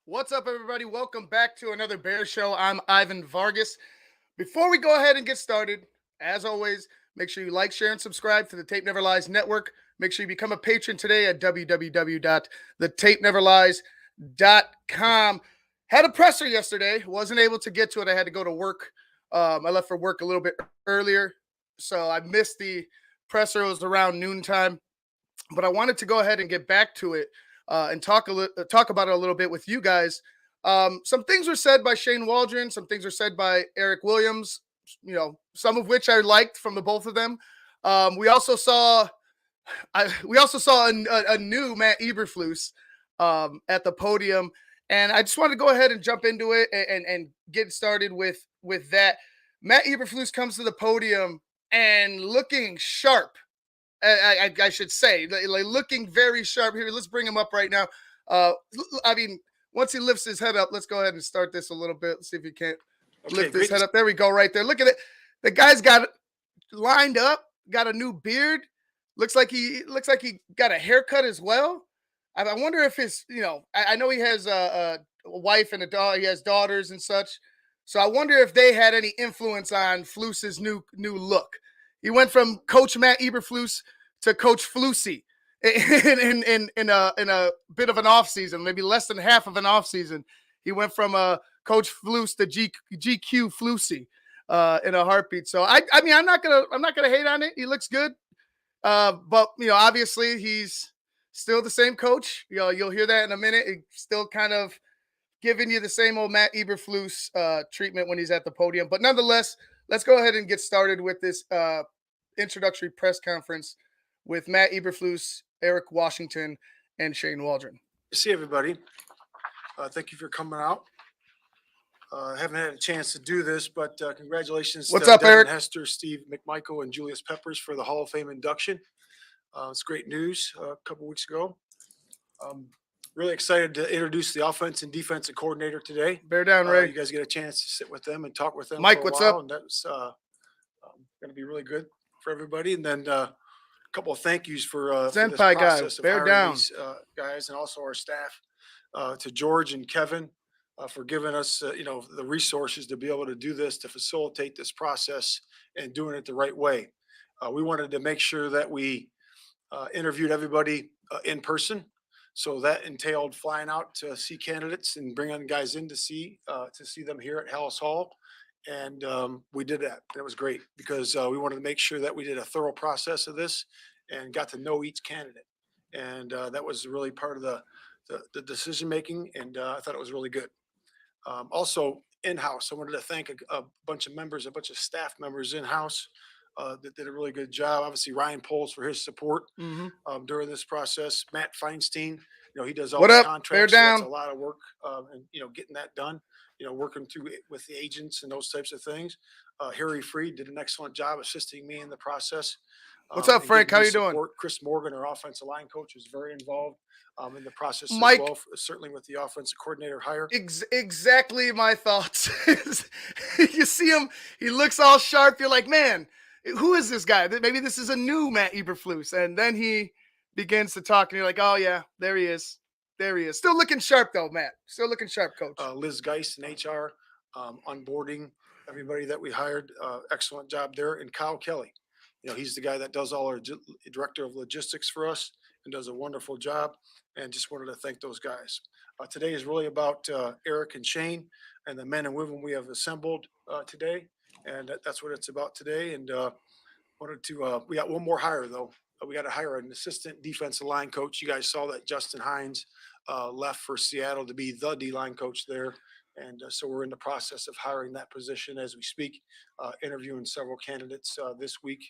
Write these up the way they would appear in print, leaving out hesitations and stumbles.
What's up, everybody? Welcome back to another Bear Show. I'm Ivan Vargas. Before we go ahead and get started, as always, make sure you like, share, and subscribe to the Tape Never Lies Network. Make sure you become a patron today at www.thetapeneverlies.com. Had a presser yesterday. Wasn't able to get to it. I had to go to work. I left for work a little bit earlier, so I missed the presser. It was around noontime, but I wanted to go ahead and get back to it and talk about it a little bit with you guys. Some things were said by Shane Waldron. Some things were said by Eric Williams. Some of which I liked from the both of them. We also saw a new Matt Eberflus at the podium, and I just wanted to go ahead and jump into it and get started with that. Matt Eberflus comes to the podium and looking sharp. I should say, like looking very sharp here. Let's bring him up right now. I mean, once he lifts his head up, let's go ahead and start this a little bit. Let's see if he can't lift his head up. There we go, right there. Look at it. The guy's got it lined up, got a new beard. Looks like he got a haircut as well. I wonder if I know he has a wife and a daughter. He has daughters and such. So I wonder if they had any influence on Flus's new look. He went from Coach Matt Eberflus to Coach Flusy in a bit of an offseason, maybe less than half of an offseason. He went from Coach Flus to GQ Flusy in a heartbeat. So I mean, I'm not gonna hate on it. He looks good, but obviously he's still the same coach. You'll hear that in a minute. He's still kind of giving you the same old Matt Eberflus treatment when he's at the podium. But nonetheless, let's go ahead and get started with this introductory press conference with Matt Eberflus, Eric Washington, and Shane Waldron. See everybody. Thank you for coming out. I haven't had a chance to do this, but congratulations What's to up, Devin Eric? Hester, Steve McMichael, and Julius Peppers for the Hall of Fame induction. It's great news a couple weeks ago. Really excited to introduce the offense and defensive coordinator today. Bear down, Ray. You guys get a chance to sit with them and talk with them. Mike, for a what's while, up? And that's going to be really good for everybody. And then a couple of thank yous for this Senpai guy, process of bear hiring down. these guys and also our staff. To George and Kevin for giving us the resources to be able to do this, to facilitate this process and doing it the right way. We wanted to make sure that we interviewed everybody in person. So that entailed flying out to see candidates and bringing guys in to see them here at Hallis Hall. And we did that. That was great because we wanted to make sure that we did a thorough process of this and got to know each candidate. And that was really part of the decision making. And I thought it was really good. Also in-house, I wanted to thank a bunch of staff members in-house that did a really good job. Obviously, Ryan Poles for his support during this process. Matt Feinstein, he does all the contracts. So that's a lot of work, and getting that done. Working through it with the agents and those types of things. Harry Freed did an excellent job assisting me in the process. What's up, Frank? How you doing? Chris Morgan, our offensive line coach, was very involved in the process Mike, as well, certainly with the offensive coordinator hire. Exactly my thoughts. You see him, he looks all sharp. You're like, man, who is this guy? Maybe this is a new Matt Eberflus. And then he begins to talk, and you're like, oh, yeah, there he is. There he is. Still looking sharp, though, Matt. Still looking sharp, Coach. Liz Geist in HR, onboarding everybody that we hired. Excellent job there. And Kyle Kelly. He's the guy that does all our director of logistics for us and does a wonderful job. And just wanted to thank those guys. Today is really about Eric and Shane and the men and women we have assembled today. And that's what it's about today. And we got one more hire, though. We got to hire an assistant defensive line coach. You guys saw that Justin Hines left for Seattle to be the D-line coach there. And so we're in the process of hiring that position as we speak, interviewing several candidates this week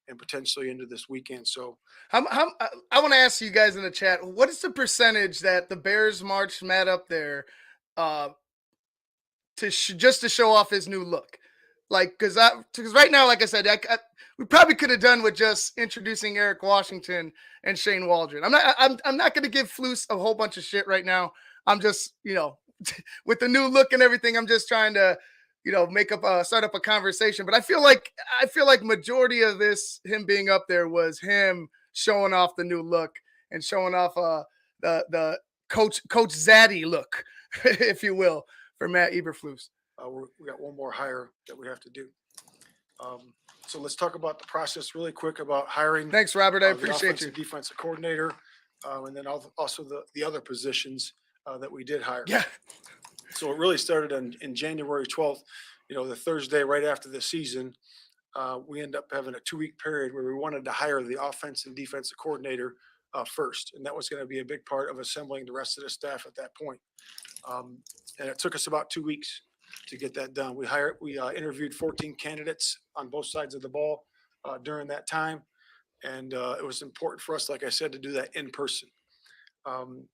and potentially into this weekend. So I want to ask you guys in the chat, what is the percentage that the Bears marched Matt up there just to show off his new look? Like, because right now, like I said, we probably could have done with just introducing Eric Washington and Shane Waldron. I'm not going to give Flus a whole bunch of shit right now. I'm just, with the new look and everything, I'm just trying to, start up a conversation. But I feel like majority of this, him being up there, was him showing off the new look and showing off the Coach Zaddy look. if you will, for Matt Eberflus. We got one more hire that we have to do. Um, so let's talk about the process really quick about hiring Thanks, Robert. I the appreciate you. offensive defensive coordinator, and then also the other positions that we did hire. Yeah. So it really started in January 12th, the Thursday right after the season. We end up having a 2-week period where we wanted to hire the offense and defensive coordinator first, and that was going to be a big part of assembling the rest of the staff at that point. Um, and it took us about 2 weeks to get that done. We interviewed 14 candidates on both sides of the ball during that time, and it was important for us, like I said, to do that in person. Um,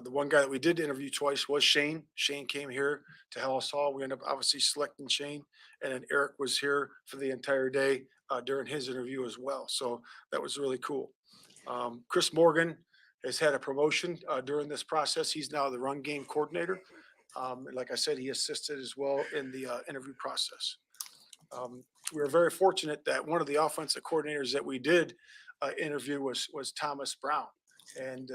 the one guy that we did interview twice was Shane. Shane came here to Hellas Hall. We ended up obviously selecting Shane, and then Eric was here for the entire day during his interview as well. So that was really cool. Chris Morgan has had a promotion during this process. He's now the run game coordinator. And like I said, he assisted as well in the interview process. We were very fortunate that one of the offensive coordinators that we did interview was Thomas Brown, and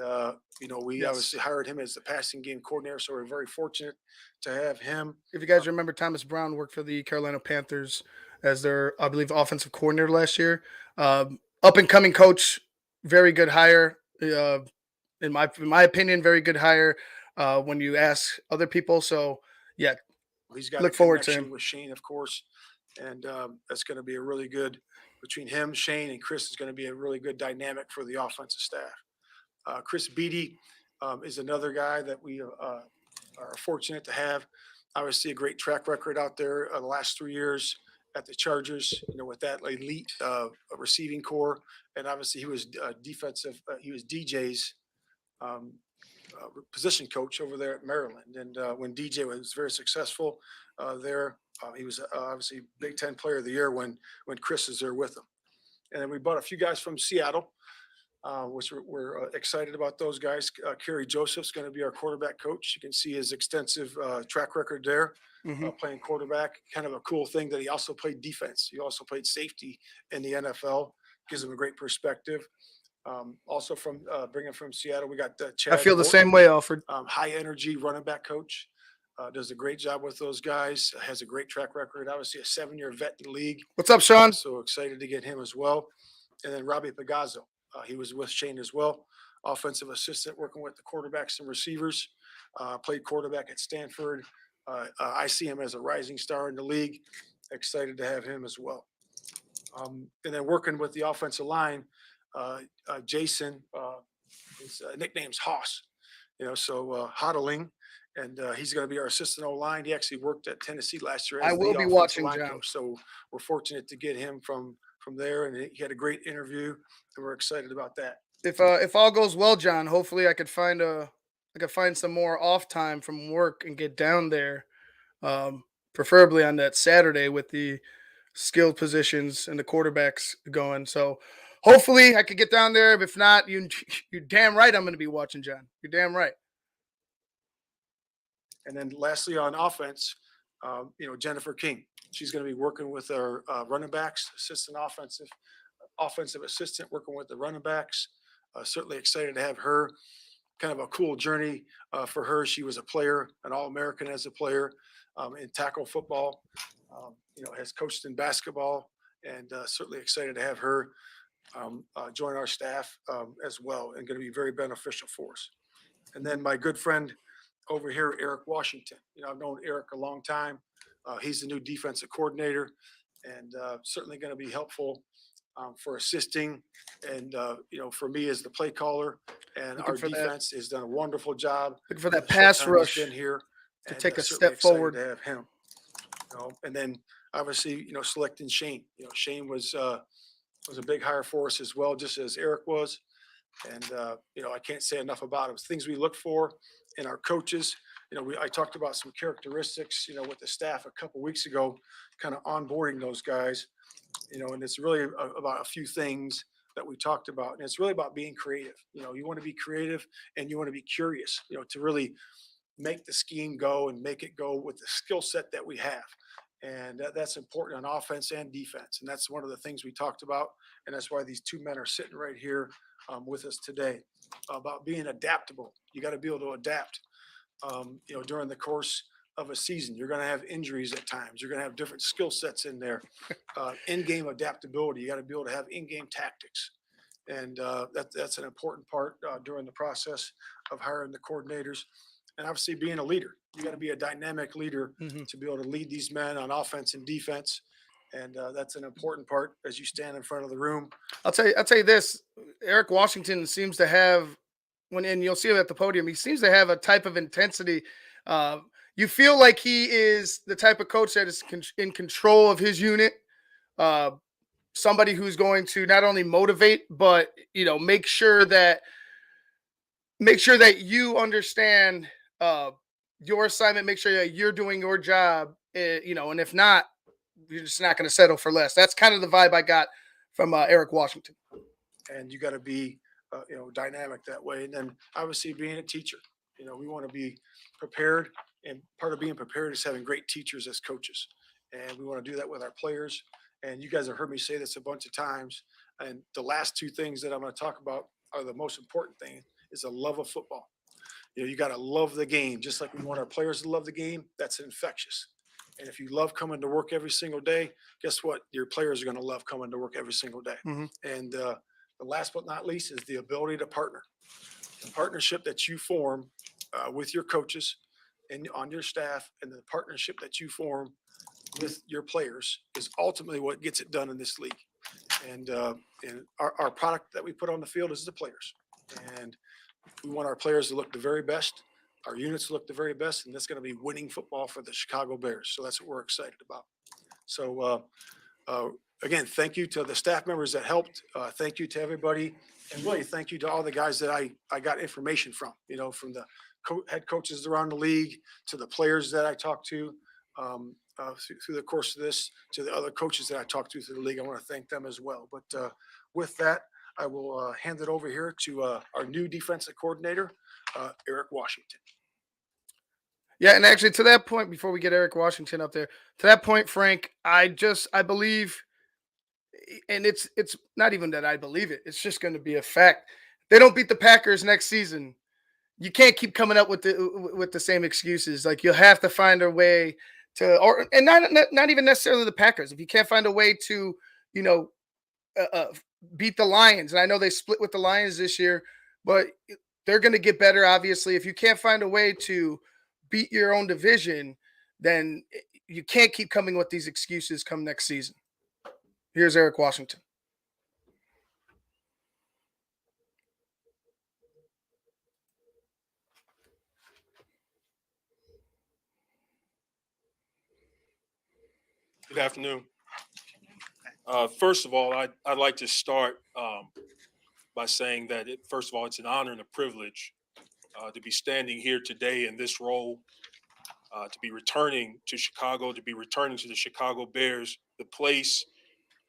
we Yes. obviously hired him as the passing game coordinator. So we're very fortunate to have him. If you Uh, guys remember, Thomas Brown worked for the Carolina Panthers as their, I believe, offensive coordinator last year. Up and coming coach, very good hire. In my opinion, very good hire. When you ask other people, so yeah, he's got a look forward to connection him. with Shane, of course, and that's going to be a really good between him, Shane, and Chris is going to be a really good dynamic for the offensive staff. Chris Beatty is another guy that we are fortunate to have. Obviously, a great track record out there the last 3 years at the Chargers. With that elite receiving core, and obviously he was defensive. He was DJ's um, position coach over there at Maryland. And when DJ was very successful there, he was obviously Big Ten Player of the Year when Chris is there with him. And then we bought a few guys from Seattle, which we're excited about those guys. Kerry Joseph's going to be our quarterback coach. You can see his extensive track record there, Hmm. playing quarterback. Kind of a cool thing that he also played defense. He also played safety in the NFL. Gives him a great perspective. Also from bringing from Seattle, we got I Chad feel the Morton, same way, Alfred. high energy running back coach. Does a great job with those guys. Has a great track record. Obviously, a 7-year vet in the league. What's up, Sean? So excited to get him as well. And then Robbie Pagazzo. He was with Shane as well. Offensive assistant working with the quarterbacks and receivers. Played quarterback at Stanford. I see him as a rising star in the league. Excited to have him as well. And then working with the offensive line, Jason, his nickname's Hoss, so Hodling, and he's going to be our assistant O line. He actually worked at Tennessee last year I as will the be offensive watching, line John. coach. So we're fortunate to get him from there, and he had a great interview, and we're excited about that. If all goes well, John, hopefully I could find some more off time from work and get down there, um, preferably on that Saturday with the skilled positions and the quarterbacks going. So hopefully I could get down there. If not, you're damn right I'm going to be watching, John. You're damn right. And then lastly, on offense, Jennifer King. She's going to be working with our running backs, offensive assistant, working with the running backs. Certainly excited to have her. Kind of a cool journey for her. She was a player, an All-American as a player in tackle football. Has coached in basketball, and certainly excited to have her join our staff as well, and going to be very beneficial for us. And then my good friend over here, Eric Washington. I've known Eric a long time. He's the new defensive coordinator, and certainly going to be helpful for assisting. And for me as the play caller, and Looking our for that defense has done a wonderful job looking for in that the short pass time he's been rush here, to and take a certainly step excited forward. to have him. And then obviously selecting Shane. Shane was a big hire for us as well, just as Eric was. And I can't say enough about him. Things we look for in our coaches. I talked about some characteristics, with the staff a couple weeks ago, kind of onboarding those guys. And it's really about a few things that we talked about, and it's really about being creative. You want to be creative, and you want to be curious. To really make the scheme go and make it go with the skill set that we have. And that's important on offense and defense. And that's one of the things we talked about. And that's why these two men are sitting right here with us today about being adaptable. You got to be able to adapt during the course of a season. You're going to have injuries at times. You're going to have different skill sets in there. In-game adaptability. You got to be able to have in-game tactics, and that's an important part during the process of hiring the coordinators. And obviously, being a leader, you got to be a dynamic leader Mhm. to be able to lead these men on offense and defense. And that's an important part as you stand in front of the room. I'll tell you this. Eric Washington seems to have and you'll see him at the podium. He seems to have a type of intensity. Uh, you feel like he is the type of coach that is in control of his unit. Uh, Somebody who's going to not only motivate, but make sure that you understand uh, your assignment. Make sure that you're doing your job. And if not, you're just not going to settle for less. That's kind of the vibe I got from Eric Washington. And you got to be dynamic that way. And then obviously being a teacher, we want to be prepared, and part of being prepared is having great teachers as coaches, and we want to do that with our players. And you guys have heard me say this a bunch of times, and the last two things that I'm going to talk about are the most important thing: is a love of football. You got to love the game, just like we want our players to love the game. That's infectious. And if you love coming to work every single day, guess what? Your players are going to love coming to work every single day. Mhm. And the last but not least is the ability to partner. The partnership that you form with your coaches and on your staff, and the partnership that you form with your players is ultimately what gets it done in this league. And our product that we put on the field is the players. And we want our players to look the very best, our units to look the very best, and that's going to be winning football for the Chicago Bears. So that's what we're excited about. So again, thank you to the staff members that helped. Thank you to everybody, and really thank you to all the guys that I got information from. From the head coaches around the league to the players that I talked to. Through the course of this, to the other coaches that I talked to through the league, I want to thank them as well. But with that, I will hand it over here to our new defensive coordinator, Eric Washington. Yeah, and actually, to that point, before we get Eric Washington up there, to that point, Frank, I believe, and it's not even that I believe it; it's just going to be a fact. They don't beat the Packers next season. You can't keep coming up with the same excuses. Like, you'll have to find a way to, or and not even necessarily the Packers. If you can't find a way to, you know, beat the Lions, and I know they split with the Lions this year, but they're going to get better. Obviously, if you can't find a way to beat your own division, then you can't keep coming with these excuses come next season. Here's Eric Washington. Good afternoon. First of all, I'd like to start by saying that, first of all, it's an honor and a privilege to be standing here today in this role, to be returning to Chicago, to be returning to the Chicago Bears, the place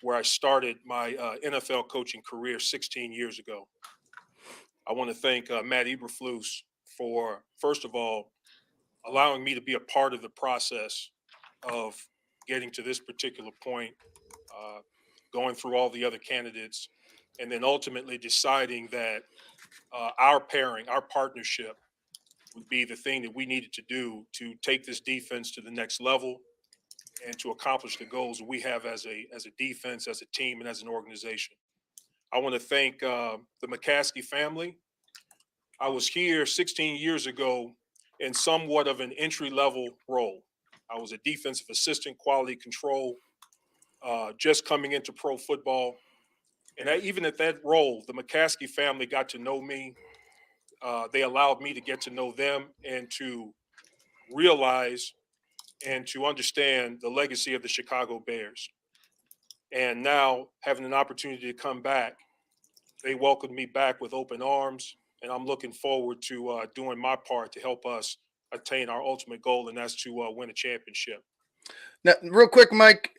where I started my NFL coaching career 16 years ago. I want to thank Matt Eberflus for, first of all, allowing me to be a part of the process of getting to this particular point, uh, going through all the other candidates, and then ultimately deciding that our pairing, our partnership, would be the thing that we needed to do to take this defense to the next level and to accomplish the goals that we have as a defense, as a team, and as an organization. I want to thank the McCaskey family. I was here 16 years ago in somewhat of an entry level role. I was a defensive assistant, quality control, just coming into pro football. And even at that role, the McCaskey family got to know me. They allowed me to get to know them and to realize and to understand the legacy of the Chicago Bears. And now, having an opportunity to come back, they welcomed me back with open arms. And I'm looking forward to doing my part to help us attain our ultimate goal, and that's to win a championship. Now, real quick, Mike,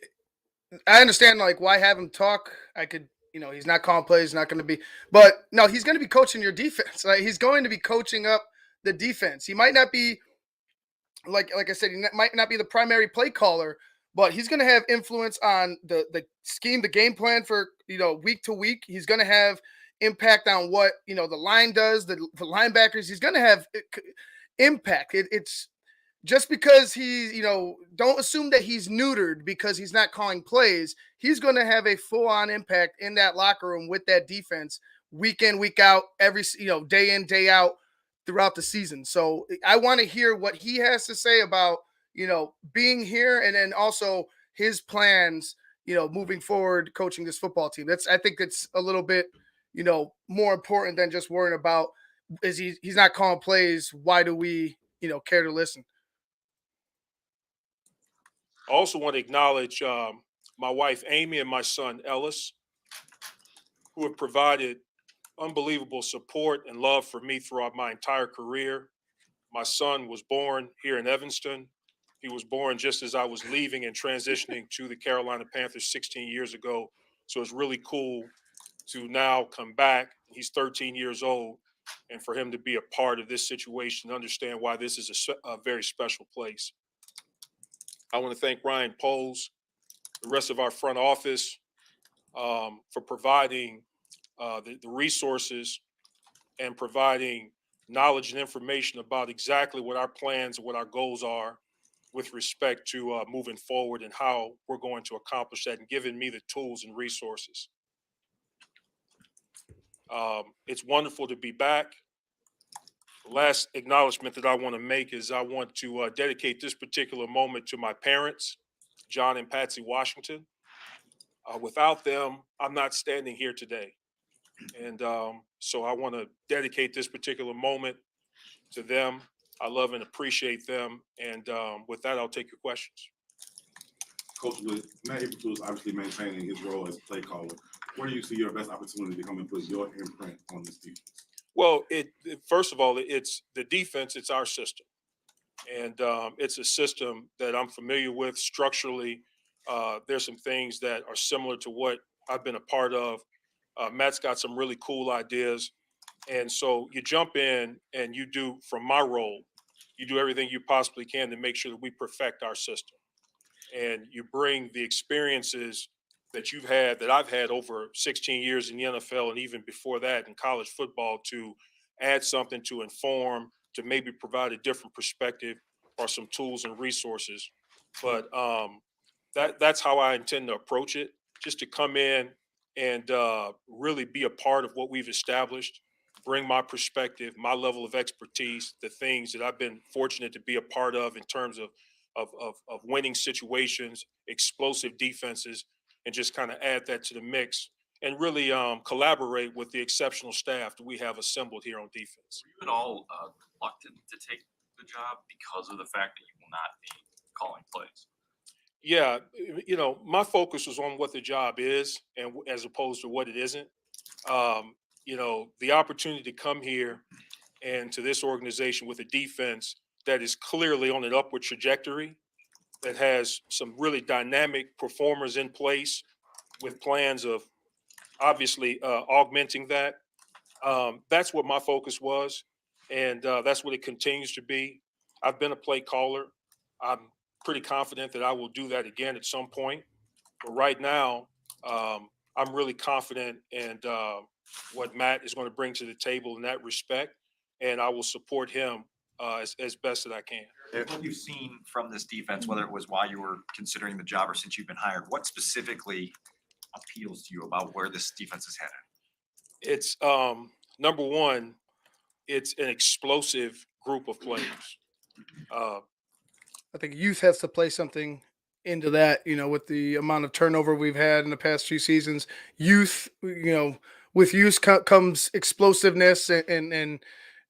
I understand like why have him talk. I could, he's not calling plays, not going to be, but no, he's going to be coaching your defense. Like, he's going to be coaching up the defense. He might not be like I said, he might not be the primary play caller, but he's going to have influence on the scheme, the game plan for week to week. He's going to have impact on what the line does, the linebackers. He's going to have impact. It's just because he's, don't assume that he's neutered because he's not calling plays. He's going to have a full on impact in that locker room with that defense week in, week out, every, day in, day out throughout the season. So I want to hear what he has to say about, being here, and then also his plans, moving forward, coaching this football team. I think it's a little bit, more important than just worrying about, he's not calling plays. Why do we, care to listen? I also want to acknowledge my wife Amy and my son Ellis, who have provided unbelievable support and love for me throughout my entire career. My son was born here in Evanston. He was born just as I was leaving and transitioning to the Carolina Panthers 16 years ago. So it's really cool to now come back. He's 13 years old, and for him to be a part of this situation, understand why this is a very special place. I want to thank Ryan Poles, the rest of our front office, for providing the resources and providing knowledge and information about exactly what our plans and what our goals are with respect to moving forward and how we're going to accomplish that, and giving me the tools and resources. It's wonderful to be back. The last acknowledgement that I want to make is I want to dedicate this particular moment to my parents, John and Patsy Washington. Without them, I'm not standing here today. And so I want to dedicate this particular moment to them. I love and appreciate them. And with that, I'll take your questions. Coach, with Matt Eberflus obviously maintaining his role as play caller, where do you see your best opportunity to come and put your imprint on this defense? Well, first of all, it's the defense. It's our system, and it's a system that I'm familiar with structurally. There's some things that are similar to what I've been a part of. Matt's got some really cool ideas, and so you jump in and you do, from my role, you do everything you possibly can to make sure that we perfect our system, and you bring the experiences that you've had, that I've had over 16 years in the NFL and even before that in college football, to add something to inform, to maybe provide a different perspective or some tools and resources. But that's how I intend to approach it, just to come in and really be a part of what we've established, bring my perspective, my level of expertise, the things that I've been fortunate to be a part of in terms of winning situations, explosive defenses, and just kind of add that to the mix and really collaborate with the exceptional staff that we have assembled here on defense. Were you at all reluctant to take the job because of the fact that you will not be calling plays? Yeah, my focus was on what the job is, and as opposed to what it isn't. The opportunity to come here and to this organization with a defense that is clearly on an upward trajectory, that has some really dynamic performers in place with plans of obviously augmenting that. That's what my focus was, and that's what it continues to be. I've been a play caller. I'm pretty confident that I will do that again at some point. But right now, I'm really confident in what Matt is going to bring to the table in that respect, and I will support him as best that I can. What you've seen from this defense, whether it was while you were considering the job or since you've been hired, what specifically appeals to you about where this defense is headed? It's number one, it's an explosive group of players. I think youth has to play something into that, with the amount of turnover we've had in the past few seasons. Youth, with youth comes explosiveness and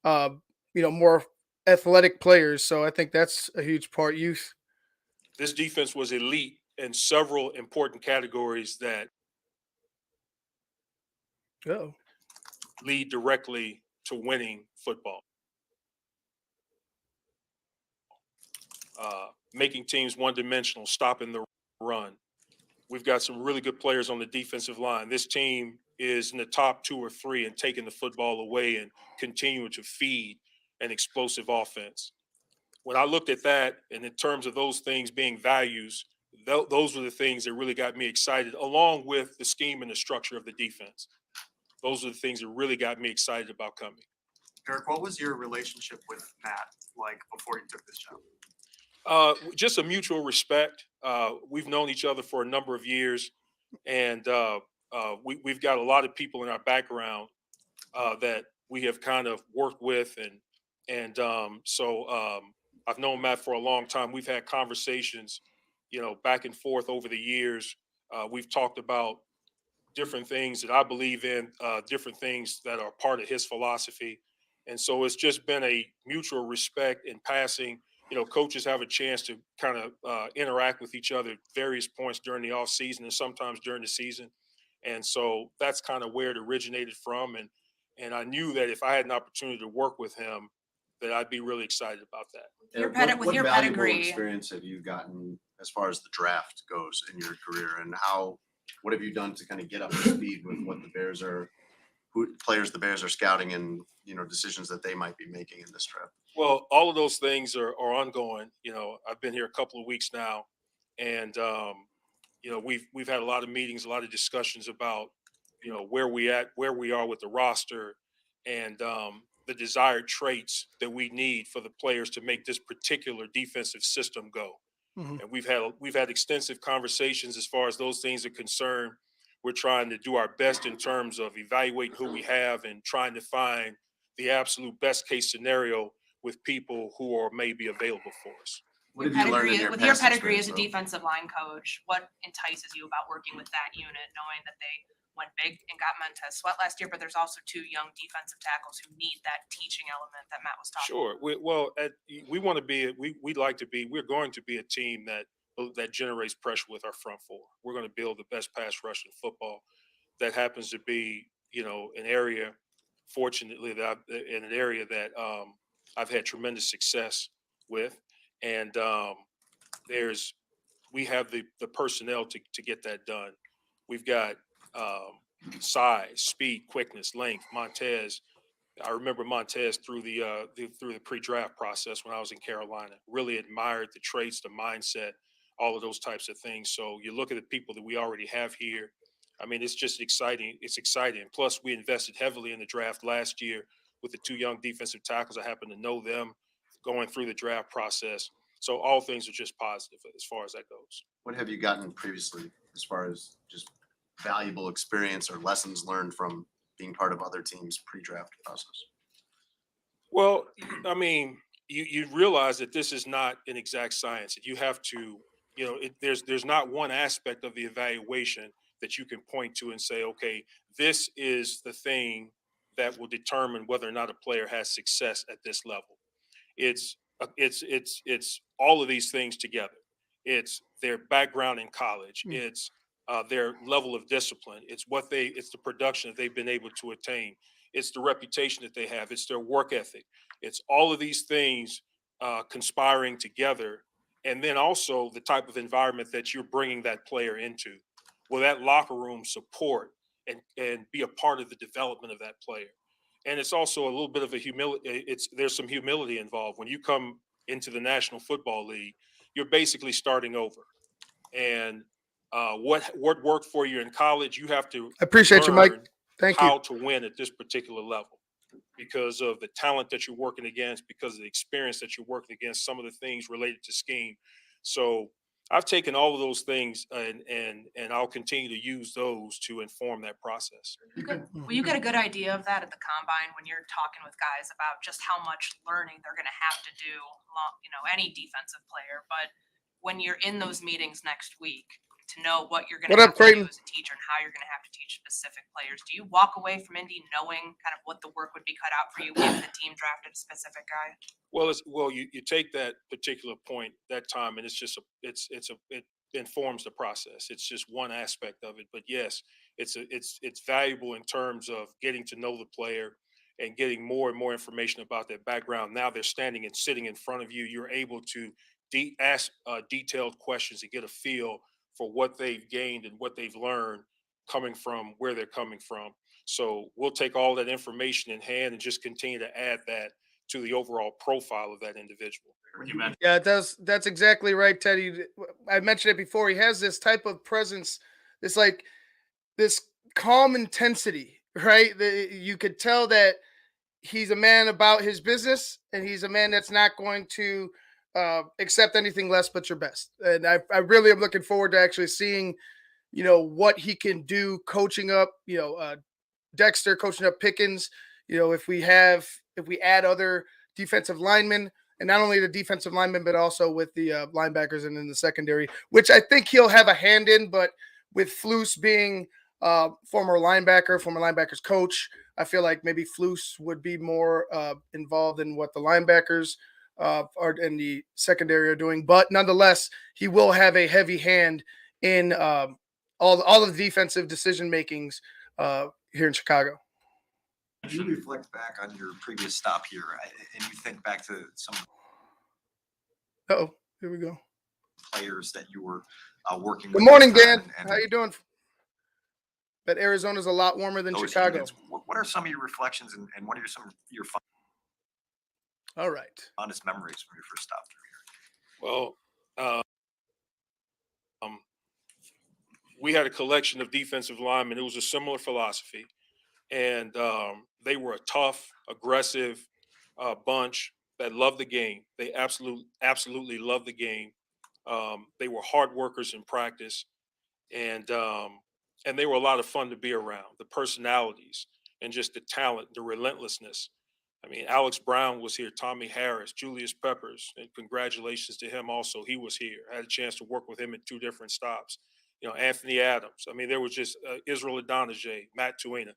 uh, more athletic players. So I think that's a huge part. Youth. This defense was elite in several important categories that Oh, lead directly to winning football. Making teams one-dimensional, stopping the run. We've got some really good players on the defensive line. This team is in the top 2 or 3 and taking the football away and continuing to feed an explosive offense. When I looked at that, and in terms of those things being values, those were the things that really got me excited, along with the scheme and the structure of the defense. Those are the things that really got me excited about coming. Eric, what was your relationship with Matt like before you took this job? Just a mutual respect. We've known each other for a number of years, and we've got a lot of people in our background that we have kind of worked with, and I've known Matt for a long time. We've had conversations, back and forth over the years. We've talked about different things that I believe in, different things that are part of his philosophy. And so it's just been a mutual respect in passing. Coaches have a chance to kind of interact with each other at various points during the off season and sometimes during the season. And so that's kind of where it originated from. And I knew that if I had an opportunity to work with him, that I'd be really excited about that. With your valuable experience have you gotten as far as the draft goes in your career, and what have you done to kind of get up to speed with what players the Bears are scouting, and decisions that they might be making in this draft? Well, all of those things are ongoing. I've been here a couple of weeks now, and we've had a lot of meetings, a lot of discussions about where we are with the roster, and the desired traits that we need for the players to make this particular defensive system go. Mhm. And we've had extensive conversations as far as those things are concerned. We're trying to do our best in terms of evaluating who we have and trying to find the absolute best case scenario with people who are maybe available for us. What have you learned in your With your past pedigree as experience, a though? defensive line coach, what entices you about working with that unit, knowing that they went big and got Montez Sweat last year, but there's also two young defensive tackles who need that teaching element that Matt was talking Sure. We want to be. We'd like to be. We're going to be a team that generates pressure with our front four. We're going to build the best pass rush in football. That happens to be, an area. Fortunately, in an area that I've had tremendous success with, and we have the personnel to get that done. We've got size, speed, quickness, length. Montez. I remember Montez through the pre-draft process when I was in Carolina. Really admired the traits, the mindset, all of those types of things. So you look at the people that we already have here. I mean, it's just exciting. It's exciting. Plus, we invested heavily in the draft last year with the two young defensive tackles. I happen to know them going through the draft process. So all things are just positive as far as that goes. What have you gotten previously as far as just valuable experience or lessons learned from being part of other teams' pre-draft process? Well, I mean, you realize that this is not an exact science. You have to, there's not one aspect of the evaluation that you can point to and say, okay, this is the thing that will determine whether or not a player has success at this level. It's all of these things together. It's their background in college. Mm. It's their level of discipline. It's the production that they've been able to attain. It's the reputation that they have. It's their work ethic. It's all of these things conspiring together, and then also the type of environment that you're bringing that player into. Will that locker room support and be a part of the development of that player? And it's also a little bit of a humility. There's some humility involved when you come into the National Football League. You're basically starting over, and what worked for you in college, you have to I appreciate you, Mike. learn Thank how you. to win at this particular level because of the talent that you're working against, because of the experience that you're working against, some of the things related to scheme. So I've taken all of those things and I'll continue to use those to inform that process. Well, you get a good idea of that at the combine when you're talking with guys about just how much learning they're going to have to do, any defensive player. But when you're in those meetings next week, to know what you're going What to up, have to do Creighton? as a teacher and how you're going to have to teach specific players, do you walk away from Indy knowing kind of what the work would be cut out for you if the team drafted a specific guy? Well, you take that particular point that time, and it informs the process. It's just one aspect of it, but yes, it's valuable in terms of getting to know the player and getting more and more information about their background. Now they're standing and sitting in front of you. You're able to ask detailed questions and get a feel for what they've gained and what they've learned coming from where they're coming from. So we'll take all that information in hand and just continue to add that to the overall profile of that individual. You mentioned Yeah, that's exactly right, Teddy. I mentioned it before. He has this type of presence, this calm intensity, right? You could tell that he's a man about his business, and he's a man that's not going to accept anything less but your best. And I really am looking forward to actually seeing, what he can do coaching up, Dexter, coaching up Pickens. If we add other defensive linemen, and not only the defensive linemen, but also with the linebackers and in the secondary, which I think he'll have a hand in. But with Flus being former linebackers coach, I feel like maybe Flus would be more involved in what the linebackers are in the secondary are doing. But nonetheless, he will have a heavy hand in all of the defensive decision makings here in Chicago. As you reflect back on your previous stop here, and you think back to some Oh, here we go. players that you were working with. Good morning, this time Dan. and How you doing? But Arizona's a lot warmer than those Chicago. units. What are some of your reflections and what are some of your All right. fondest memories from your first stop through here? Well, we had a collection of defensive linemen. It was a similar philosophy, and they were a tough, aggressive bunch that loved the game. They absolutely loved the game. They were hard workers in practice, and they were a lot of fun to be around. The personalities and just the talent, the relentlessness. I mean, Alex Brown was here, Tommy Harris, Julius Peppers, and congratulations to him also. He was here. I had a chance to work with him at 2 different stops. Anthony Adams. I mean, there was just Israel Adonijah, Matt Tuina.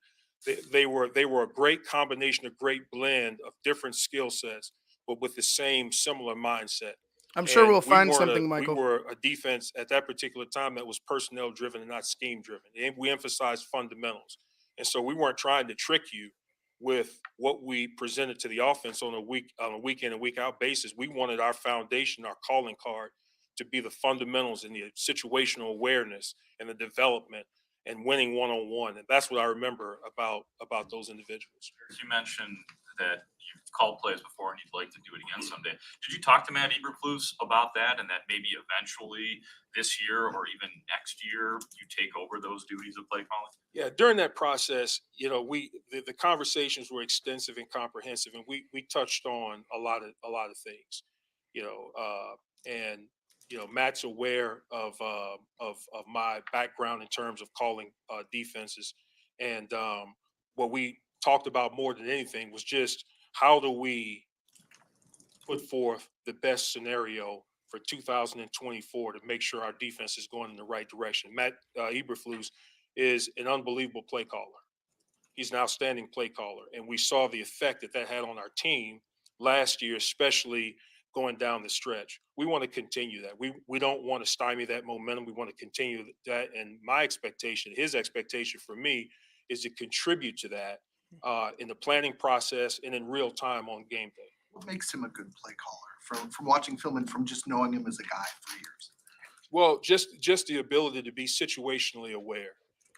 They were a great combination, a great blend of different skill sets, but with the same similar mindset. I'm sure And we'll find weren't something, we Michael. were a defense at that particular time that was personnel driven and not scheme driven. And we emphasized fundamentals. And so we weren't trying to trick you with what we presented to the offense on a week in and week out basis. We wanted our foundation, our calling card, to be the fundamentals and the situational awareness and the development and winning one-on-one. And that's what I remember about those individuals. You mentioned that you've called plays before and you'd like to do it again someday. Did you talk to Matt Eberflus about that, and that maybe eventually this year or even next year you take over those duties of play calling? Yeah, during that process, the conversations were extensive and comprehensive, and we touched on a lot of things, and Matt's aware of my background in terms of calling defenses, and what we talked about more than anything was just how do we put forth the best scenario for 2024 to make sure our defense is going in the right direction. Matt Eberflus is an unbelievable play caller. He's an outstanding play caller, and we saw the effect that had on our team last year, especially going down the stretch. We want to continue that. We don't want to stymie that momentum. We want to continue that. And my expectation, his expectation for me, is to contribute to that in the planning process and in real time on game day. What makes him a good play caller from watching film and from just knowing him as a guy for years? Well, just the ability to be situationally aware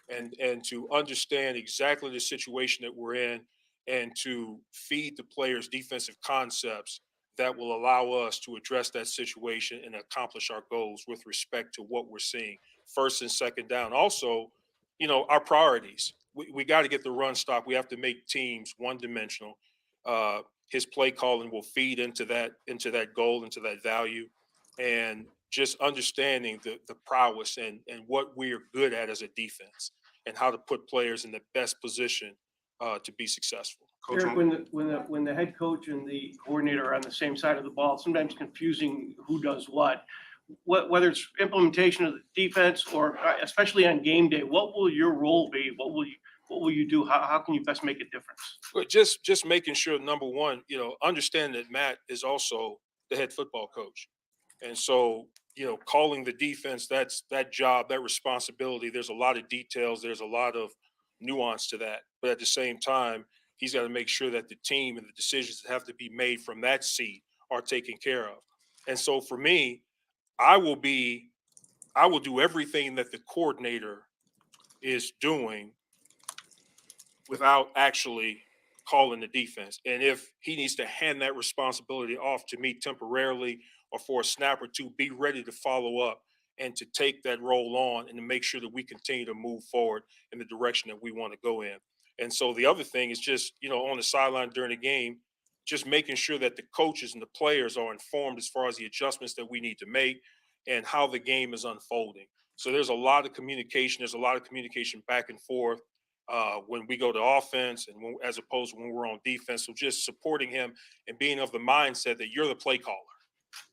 and to understand exactly the situation that we're in and to feed the players defensive concepts that will allow us to address that situation and accomplish our goals with respect to what we're seeing first and second down. Also, our priorities. We got to get the run stop. We have to make teams one dimensional. His play calling will feed into that goal, into that value, and just understanding the prowess and what we are good at as a defense and how to put players in the best position to be successful. Coach, Eric, when the head coach and the coordinator are on the same side of the ball, sometimes confusing who does what. Whether it's implementation of the defense or especially on game day, what will your role be? What will you do? How can you best make a difference? But just making sure, number one, understand that Matt is also the head football coach. And so, calling the defense, that's that job, that responsibility. There's a lot of details. There's a lot of nuance to that. But at the same time, he's got to make sure that the team and the decisions that have to be made from that seat are taken care of. And so for me, I will do everything that the coordinator is doing without actually calling the defense. And if he needs to hand that responsibility off to me temporarily or for a snap or two, be ready to follow up and to take that role on and to make sure that we continue to move forward in the direction that we want to go in. And so the other thing is just, on the sideline during the game, just making sure that the coaches and the players are informed as far as the adjustments that we need to make and how the game is unfolding. So there's a lot of communication. There's a lot of communication back and forth when we go to offense and as opposed to when we're on defense. So just supporting him and being of the mindset that you're the play caller.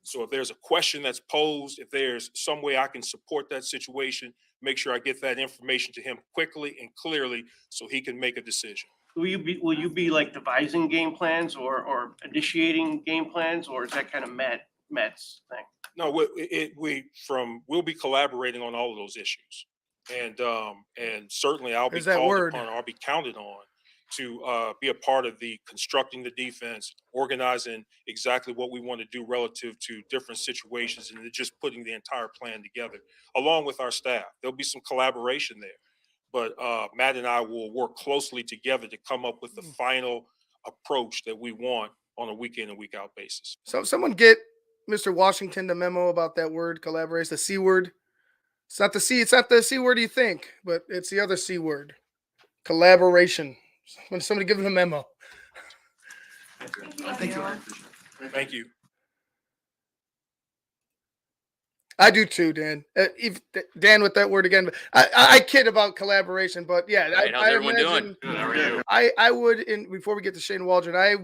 So if there's a question that's posed, if there's some way I can support that situation, make sure I get that information to him quickly and clearly so he can make a decision. Will you be like devising game plans or initiating game plans, or is that kind of Matt's thing? No, we'll be collaborating on all of those issues, and certainly I'll be There's that called word. upon, I'll be counted on to be a part of the constructing the defense, organizing exactly what we want to do relative to different situations, and then just putting the entire plan together along with our staff. There'll be some collaboration there, but Matt and I will work closely together to come up with the final approach that we want on a week in and week out basis. So someone get Mr. Washington the memo about that word collaborate, the C word. It's not the C word you think, but it's the other C word. Collaboration. When somebody give him a memo. Thank you. Thank you. I do too, Dan. Dan with that word again. I kid about collaboration, but yeah. Right, how's everyone doing? Good, how are you? I would, before we get to Shane Waldron, I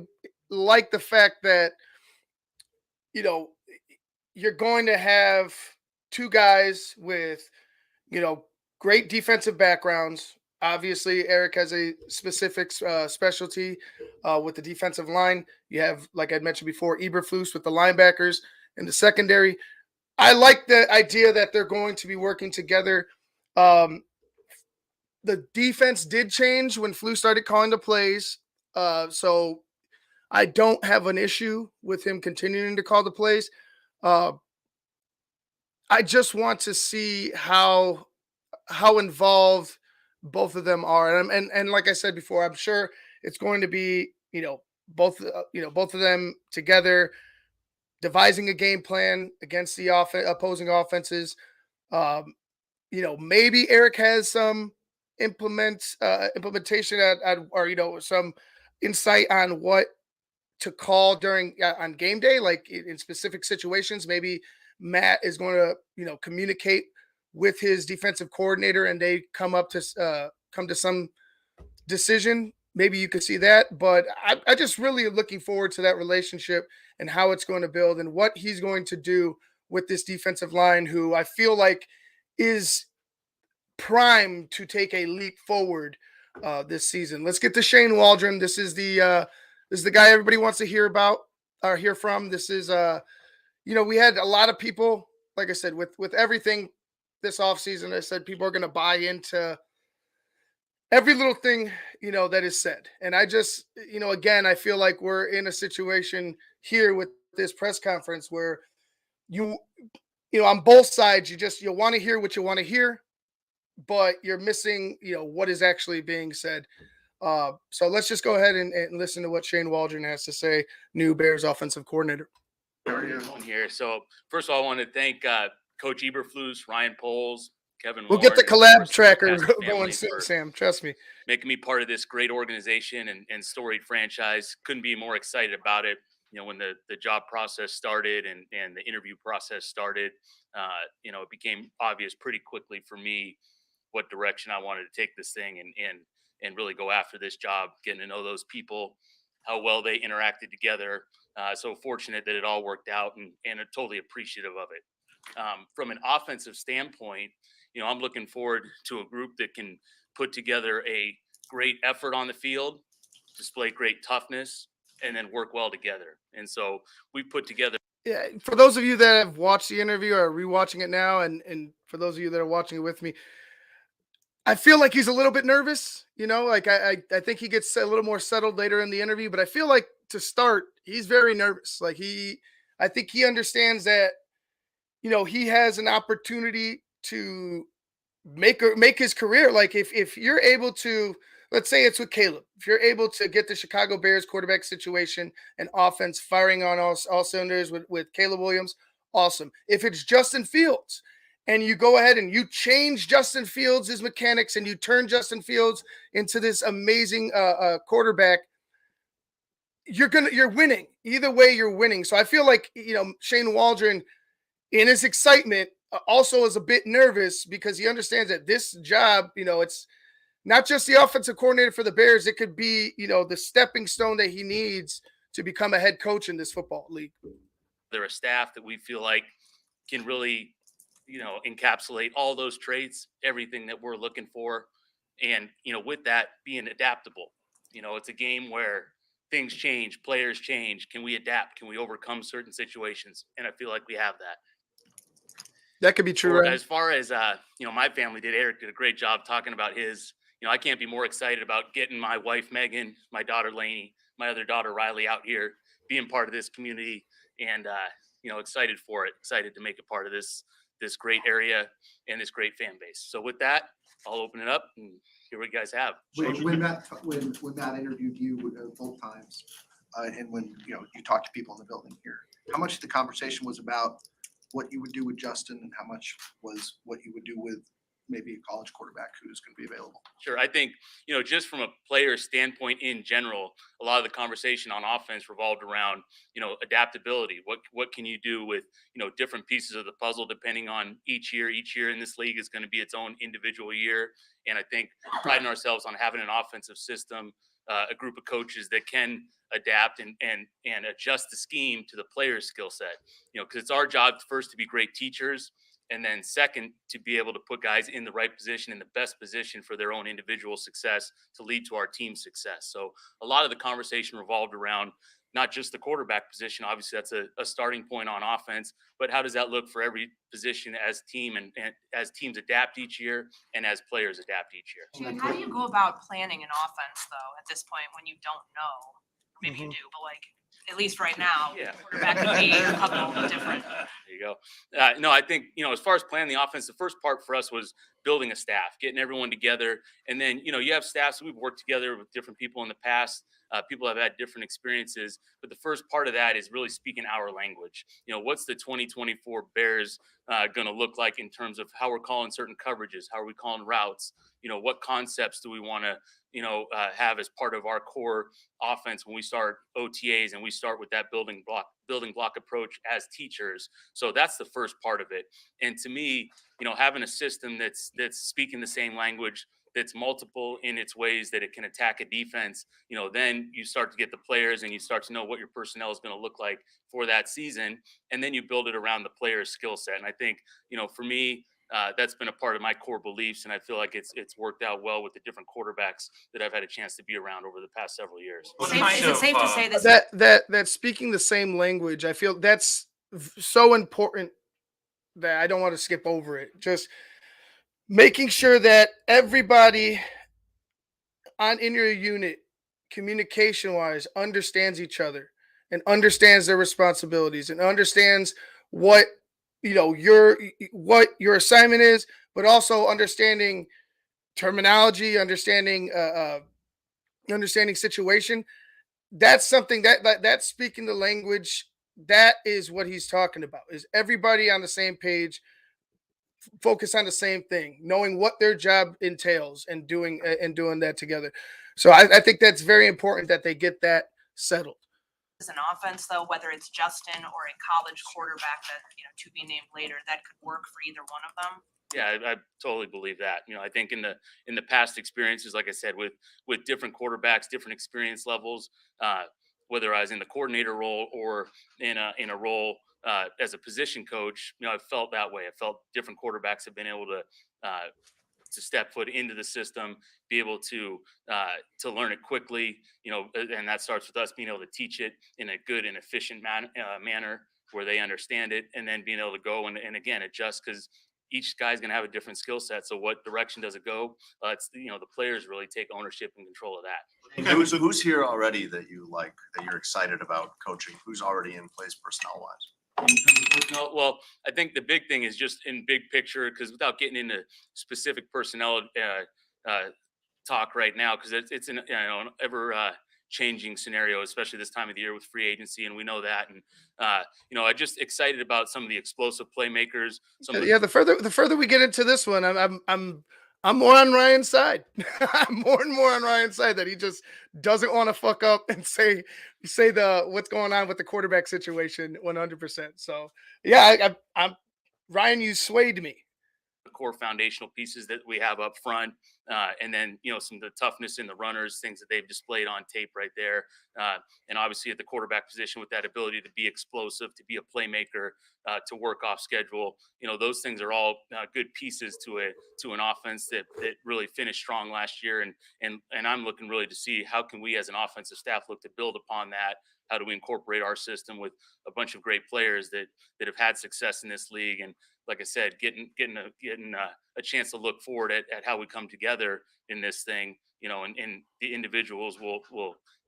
like the fact that, you're going to have two guys with, great defensive backgrounds. Obviously, Eric has a specific specialty with the defensive line. You have, like I mentioned before, Eberflus with the linebackers in the secondary. I like the idea that they're going to be working together. The defense did change when Flu started calling the plays. So I don't have an issue with him continuing to call the plays. I just want to see how involved both of them are. And like I said before, I'm sure it's going to be, both of them together, devising a game plan against the opposing offenses. Maybe Eric has some implementation or some insight on what to call during on game day, like in specific situations. Maybe Matt is going to, communicate with his defensive coordinator and they come to some decision. Maybe you could see that, but I just really am looking forward to that relationship and how it's going to build and what he's going to do with this defensive line, who I feel like is primed to take a leap forward this season. Let's get to Shane Waldron. This is the guy everybody wants to hear about or hear from. This is we had a lot of people, like I said, with everything this offseason. I said people are going to buy into every little thing, that is said. And I just, again, I feel like we're in a situation here with this press conference where on both sides, you want to hear what you want to hear, but you're missing, what is actually being said. So let's just go ahead and listen to what Shane Waldron has to say, new Bears offensive coordinator. Here. So first of all, I want to thank Coach Eberflus, Ryan Poles, Kevin. We'll Warren, get the and of course, collab tracker Pastor going family soon, for Sam. Trust me. making me part of this great organization and storied franchise. Couldn't be more excited about it. When the job process started and the interview process started, it became obvious pretty quickly for me what direction I wanted to take this thing and really go after this job, getting to know those people, how well they interacted together. So fortunate that it all worked out and totally appreciative of it. From an offensive standpoint, I'm looking forward to a group that can put together a great effort on the field, display great toughness, and then work well together. And so we put together. Yeah, for those of you that have watched the interview or are rewatching it now, and for those of you that are watching it with me, I feel like he's a little bit nervous. I think he gets a little more settled later in the interview, but I feel like to start, he's very nervous. I think he understands that, he has an opportunity to make his career. Like if you're able to, let's say it's with Caleb, if you're able to get the Chicago Bears quarterback situation and offense firing on all cylinders with Caleb Williams, awesome. If it's Justin Fields and you go ahead and you change Justin Fields' mechanics and you turn Justin Fields into this amazing quarterback, you're winning. Either way, you're winning. So I feel like, Shane Waldron, in his excitement, also is a bit nervous because he understands that this job, it's not just the offensive coordinator for the Bears. It could be, the stepping stone that he needs to become a head coach in this football league. They're a staff that we feel like can really, encapsulate all those traits, everything that we're looking for. And, with that being adaptable, it's a game where things change, players change. Can we adapt? Can we overcome certain situations? And I feel like we have that. That could be true. Or Right? as far as, my family did, Eric did a great job talking about his, I can't be more excited about getting my wife, Megan, my daughter, Lainey, my other daughter, Riley, out here, being part of this community, and, excited for it, excited to make a part of this great area and this great fan base. So with that, I'll open it up and hear what you guys have. When Matt interviewed you both times, and when you talk to people in the building here, how much of the conversation was about what you would do with Justin, and how much was what you would do with maybe a college quarterback who's going to be available? Sure. I think, just from a player standpoint in general, a lot of the conversation on offense revolved around, adaptability. What can you do with, different pieces of the puzzle depending on each year? Each year in this league is going to be its own individual year. And I think priding ourselves on having an offensive system, a group of coaches that can adapt and adjust the scheme to the player's skill set, because it's our job first to be great teachers. And then second, to be able to put guys in the right position, in the best position for their own individual success to lead to our team's success. So a lot of the conversation revolved around not just the quarterback position. Obviously, that's a starting point on offense, but how does that look for every position as team and as teams adapt each year and as players adapt each year? Shane, how do you go about planning an offense though at this point when you don't know? Maybe you do, but like at least right now, Yeah. quarterback could be a couple of different. There you go. No, I think, as far as planning the offense, the first part for us was building a staff, getting everyone together. And then, you have staffs. We've worked together with different people in the past. People have had different experiences. But the first part of that is really speaking our language. What's the 2024 Bears going to look like in terms of how we're calling certain coverages? How are we calling routes? What concepts do we want to, have as part of our core offense when we start OTAs and we start with that building block approach as teachers. So that's the first part of it. And to me, having a system that's speaking the same language, that's multiple in its ways that it can attack a defense, then you start to get the players and you start to know what your personnel is going to look like for that season. And then you build it around the player's skill set. And I think, for me, that's been a part of my core beliefs, and I feel like it's worked out well with the different quarterbacks that I've had a chance to be around over the past several years. Is it safe to say this? That speaking the same language, I feel that's so important that I don't want to skip over it. Just making sure that everybody in your unit, communication wise, understands each other and understands their responsibilities and understands what your assignment is, but also understanding terminology, understanding situation. That's something that's speaking the language. That is what he's talking about. Is everybody on the same page, focus on the same thing, knowing what their job entails, and doing that together. So I think that's very important that they get that settled. As an offense though, whether it's Justin or a college quarterback that, to be named later, that could work for either one of them. Yeah, I totally believe that. I think in the past experiences, like I said, with different quarterbacks, different experience levels, whether I was in the coordinator role or in a role as a position coach, I felt that way. I felt different quarterbacks have been able to step foot into the system, be able to learn it quickly, and that starts with us being able to teach it in a good and efficient manner where they understand it, and then being able to go and again adjust, because each guy's going to have a different skill set. So what direction does it go? It's the players really take ownership and control of that. And who's here already that you like, that you're excited about coaching? Who's already in place personnel wise? No, well, I think the big thing is just in big picture, because without getting into specific personnel talk right now, because it's an ever changing scenario, especially this time of the year with free agency, and we know that. And I'm just excited about some of the explosive playmakers. Some of the Yeah, the further we get into this one, I'm more on Ryan's side. I'm more and more on Ryan's side that he just doesn't want to fuck up and say the what's going on with the quarterback situation 100%. So yeah, I'm Ryan. You swayed me. core foundational pieces that we have up front. And then, some of the toughness in the runners, things that they've displayed on tape right there. And obviously at the quarterback position with that ability to be explosive, to be a playmaker, to work off schedule. Those things are all good pieces to an offense that really finished strong last year. And I'm looking really to see how can we as an offensive staff look to build upon that. How do we incorporate our system with a bunch of great players that have had success in this league? And like I said, getting a chance to look forward at how we come together in this thing, and the individuals will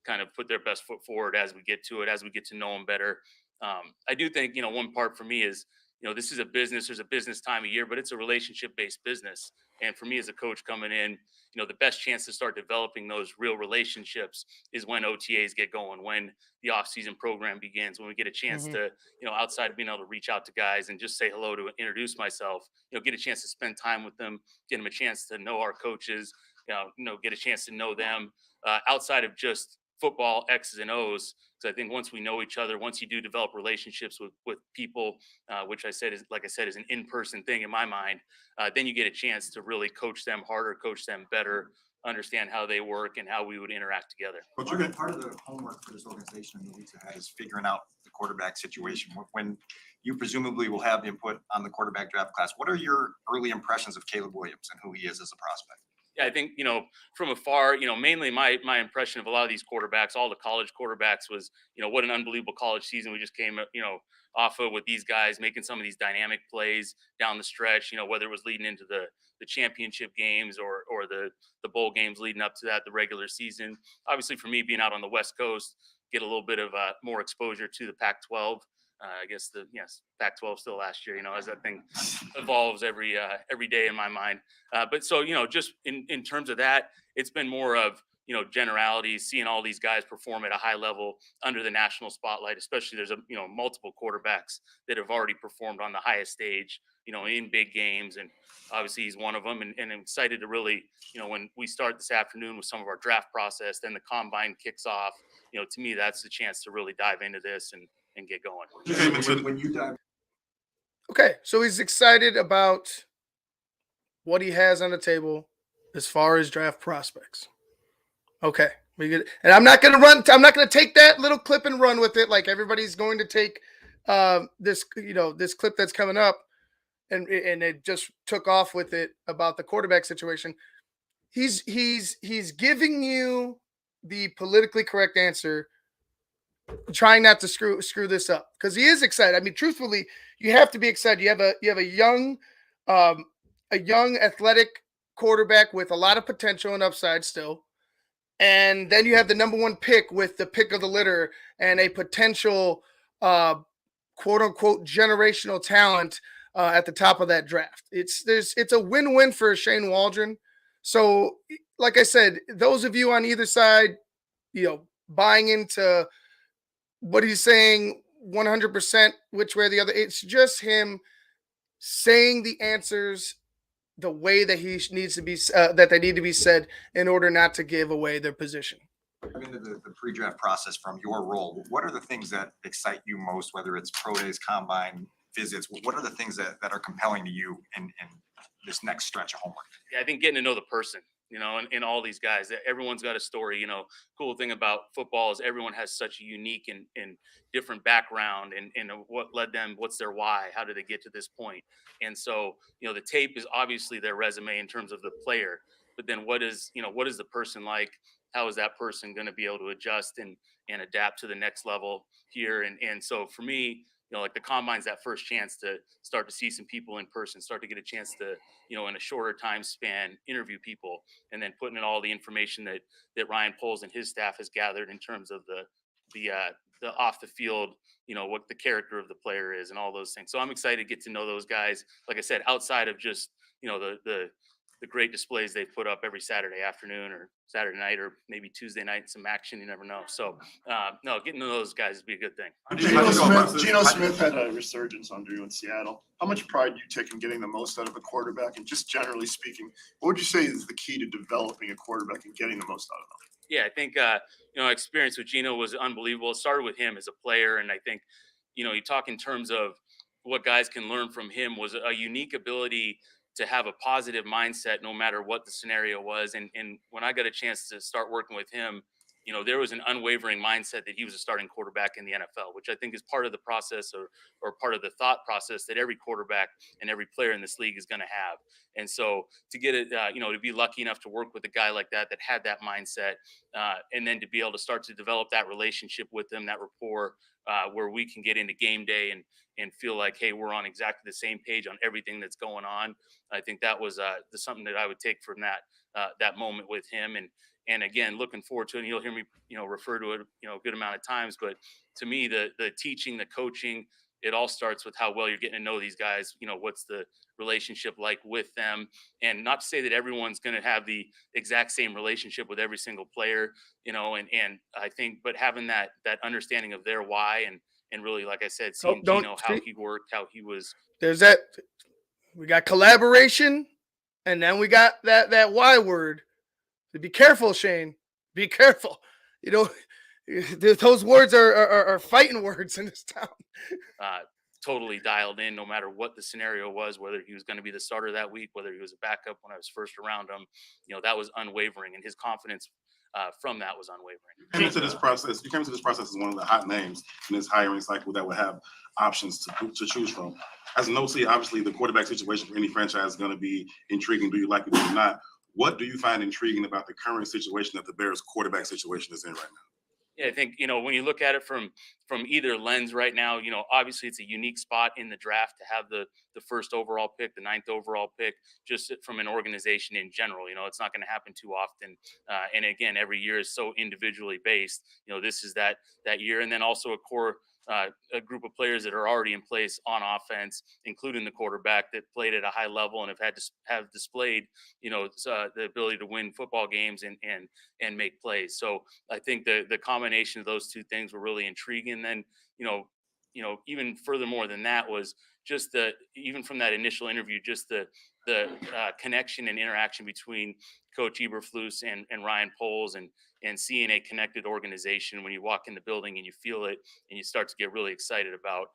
kind of put their best foot forward as we get to it, as we get to know them better. I do think, one part for me is, this is a business, there's a business time of year, but it's a relationship based business. And for me as a coach coming in, the best chance to start developing those real relationships is when OTAs get going, when the off-season program begins, when we get a chance to, outside of being able to reach out to guys and just say hello to introduce myself, get a chance to spend time with them, get them a chance to know our coaches, get a chance to know them outside of just football X's and O's. Because I think once we know each other, once you do develop relationships with people, which is an in-person thing in my mind, then you get a chance to really coach them harder, coach them better, understand how they work and how we would interact together. Part of the homework for this organization in the weeks ahead is figuring out the quarterback situation. When you presumably will have input on the quarterback draft class, what are your early impressions of Caleb Williams and who he is as a prospect? Yeah, I think, from afar, mainly my impression of a lot of these quarterbacks, all the college quarterbacks was, what an unbelievable college season we just came, off of with these guys making some of these dynamic plays down the stretch, whether it was leading into the championship games or the bowl games leading up to that, the regular season. Obviously for me being out on the West Coast, get a little bit of more exposure to the Pac-12. I guess Pac-12 still last year, as that thing evolves every day in my mind. But so, just in terms of that, it's been more of, generalities, seeing all these guys perform at a high level under the national spotlight, especially there's multiple quarterbacks that have already performed on the highest stage, in big games. And obviously he's one of them. And I'm excited to really, when we start this afternoon with some of our draft process, then the combine kicks off, to me, that's the chance to really dive into this and get going. When you dive Okay, so he's excited about what he has on the table as far as draft prospects. Okay, we get, and I'm not gonna take that little clip and run with it like everybody's going to take this clip that's coming up, and it just took off with it about the quarterback situation. He's giving you the politically correct answer, trying not to screw this up because he is excited. I mean, truthfully, you have to be excited. You have a young athletic quarterback with a lot of potential and upside still. And then you have the number one pick with the pick of the litter and a potential quote unquote generational talent at the top of that draft. It's a win-win for Shane Waldron. So, like I said, those of you on either side, buying into what he's saying 100% which way or the other, it's just him saying the answers the way that he needs to be that they need to be said in order not to give away their position. into the pre-draft process from your role, what are the things that excite you most, whether it's pro days, combine, visits? What are the things that are compelling to you in this next stretch of homework? Yeah, I think getting to know the person, and all these guys, that everyone's got a story. Cool thing about football is everyone has such a unique and different background and what led them, what's their why, how did they get to this point? And so, the tape is obviously their resume in terms of the player, but then what is the person like? How is that person going to be able to adjust and adapt to the next level here? And so for me, like the combine's that first chance to start to see some people in person, start to get a chance to, in a shorter time span, interview people, and then putting in all the information that Ryan Poles and his staff has gathered in terms of the off the field, what the character of the player is and all those things. So I'm excited to get to know those guys. Like I said, outside of just, the great displays they put up every Saturday afternoon or Saturday night or maybe Tuesday night, some action. You never know. So no, getting to those guys would be a good thing. Geno Smith had a resurgence under you in Seattle. How much pride do you take in getting the most out of a quarterback? And just generally speaking, what would you say is the key to developing a quarterback and getting the most out of them? Yeah, I think experience with Geno was unbelievable. It started with him as a player, and I think you talk in terms of what guys can learn from him was a unique ability to have a positive mindset no matter what the scenario was. And when I got a chance to start working with him, there was an unwavering mindset that he was a starting quarterback in the NFL, which I think is part of the process or part of the thought process that every quarterback and every player in this league is going to have. And so to get it, to be lucky enough to work with a guy like that had that mindset, and then to be able to start to develop that relationship with them, that rapport, where we can get into game day and feel like, hey, we're on exactly the same page on everything that's going on. I think that was something that I would take from that moment with him. And again, looking forward to it. And you'll hear me, refer to it, a good amount of times. But to me, the teaching, the coaching, it all starts with how well you're getting to know these guys. What's the relationship like with them? And not to say that everyone's going to have the exact same relationship with every single player, and I think, but having that understanding of their why and really, like I said, seeing Geno, how he worked, how he was. There's that. We got collaboration, and then we got that Y word. Be careful, Shane. Be careful. Those words are fighting words in this town. Totally dialed in no matter what the scenario was, whether he was going to be the starter that week, whether he was a backup when I was first around him. That was unwavering, and his confidence from that was unwavering. You came into this process as one of the hot names in this hiring cycle that would have options to choose from. As an OC, obviously the quarterback situation for any franchise is going to be intriguing. Do you like it or not? What do you find intriguing about the current situation that the Bears quarterback situation is in right now? Yeah, I think, when you look at it from either lens right now, obviously it's a unique spot in the draft to have the first overall pick, the 9th overall pick, just from an organization in general. It's not going to happen too often. And again, every year is so individually based. This is that year. And then also a group of players that are already in place on offense, including the quarterback that played at a high level and have displayed, the ability to win football games and make plays. So I think the combination of those two things were really intriguing. And then, even furthermore than that was just even from that initial interview, just the connection and interaction between Coach Eberflus and Ryan Poles and seeing a connected organization when you walk in the building and you feel it and you start to get really excited about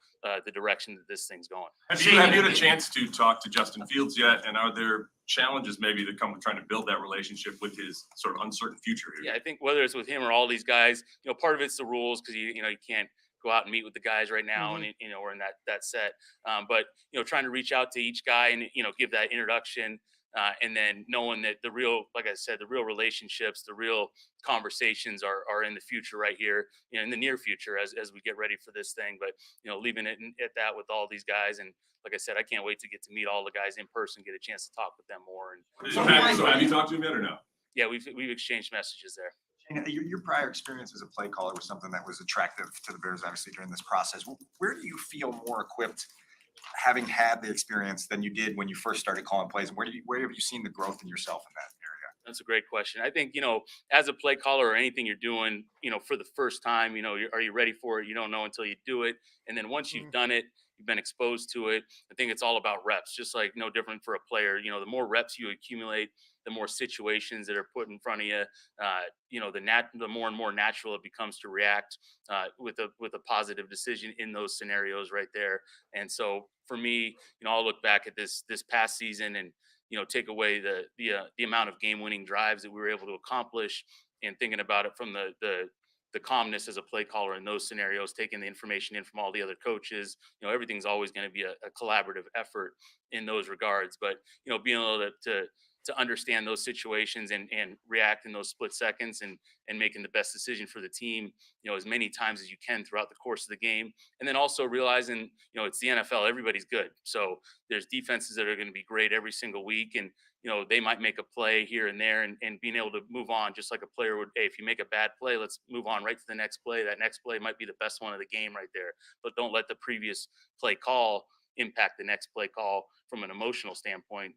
the direction that this thing's going. Have you had a chance to talk to Justin Fields yet? And are there challenges maybe that come with trying to build that relationship with his sort of uncertain future here? Yeah, I think whether it's with him or all these guys, part of it's the rules because you can't go out and meet with the guys right now, and we're in that set. But trying to reach out to each guy and give that introduction, and then knowing that the real, like I said, the real relationships, the real conversations are in the future right here, in the near future as we get ready for this thing. But leaving it at that with all these guys, and like I said, I can't wait to get to meet all the guys in person, get a chance to talk with them more. And so have you talked to him yet or no? Yeah, we've exchanged messages there. Your prior experience as a play caller was something that was attractive to the Bears, obviously, during this process. Where do you feel more equipped, having had the experience, than you did when you first started calling plays? And where have you seen the growth in yourself in that area? That's a great question. I think, as a play caller or anything you're doing, for the first time, are you ready for it? You don't know until you do it. And then once you've done it, you've been exposed to it. I think it's all about reps, just like no different for a player. The more reps you accumulate, the more situations that are put in front of you, the more and more natural it becomes to react with a positive decision in those scenarios right there. And so for me, I'll look back at this past season and take away the amount of game-winning drives that we were able to accomplish, and thinking about it from the calmness as a play caller in those scenarios, taking the information in from all the other coaches. Everything's always going to be a collaborative effort in those regards. But being able to understand those situations and react in those split seconds and making the best decision for the team, as many times as you can throughout the course of the game. And then also realizing, it's the NFL, everybody's good. So there's defenses that are going to be great every single week. And, they might make a play here and there and being able to move on just like a player would. Hey, if you make a bad play, let's move on right to the next play. That next play might be the best one of the game right there, but don't let the previous play call impact the next play call from an emotional standpoint.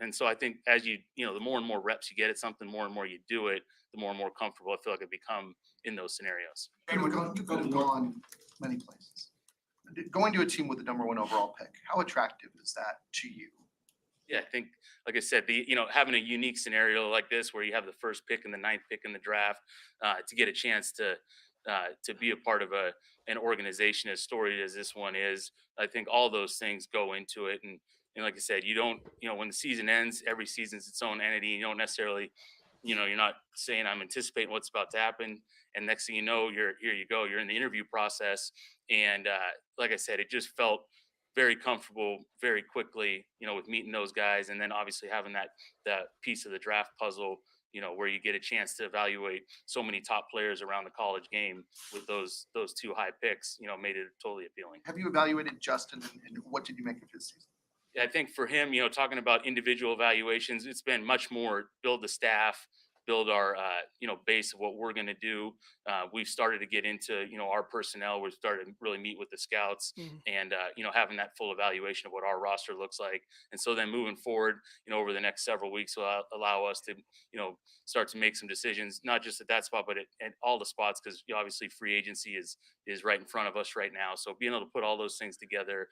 And so I think as the more and more reps you get at something, more and more you do it, the more and more comfortable I feel like I become in those scenarios. You could have gone many places. Going to a team with the #1 overall pick, how attractive is that to you? Yeah, I think, like I said, having a unique scenario like this where you have the first pick and the ninth pick in the draft, to get a chance to be a part of an organization as storied as this one is, I think all those things go into it. And like I said, you don't, when the season ends, every season's its own entity. You don't necessarily, you're not saying I'm anticipating what's about to happen. And next thing you know, here you go, you're in the interview process. And like I said, it just felt very comfortable very quickly, with meeting those guys, and then obviously having that piece of the draft puzzle, where you get a chance to evaluate so many top players around the college game with those two high picks, made it totally appealing. Have you evaluated Justin and what did you make of his season? I think for him, talking about individual evaluations, it's been much more build the staff, build our, base of what we're going to do. We've started to get into, our personnel. We've started to really meet with the scouts and, having that full evaluation of what our roster looks like. And so then moving forward, over the next several weeks will allow us to, start to make some decisions, not just at that spot, but at all the spots, because obviously free agency is right in front of us right now. So being able to put all those things together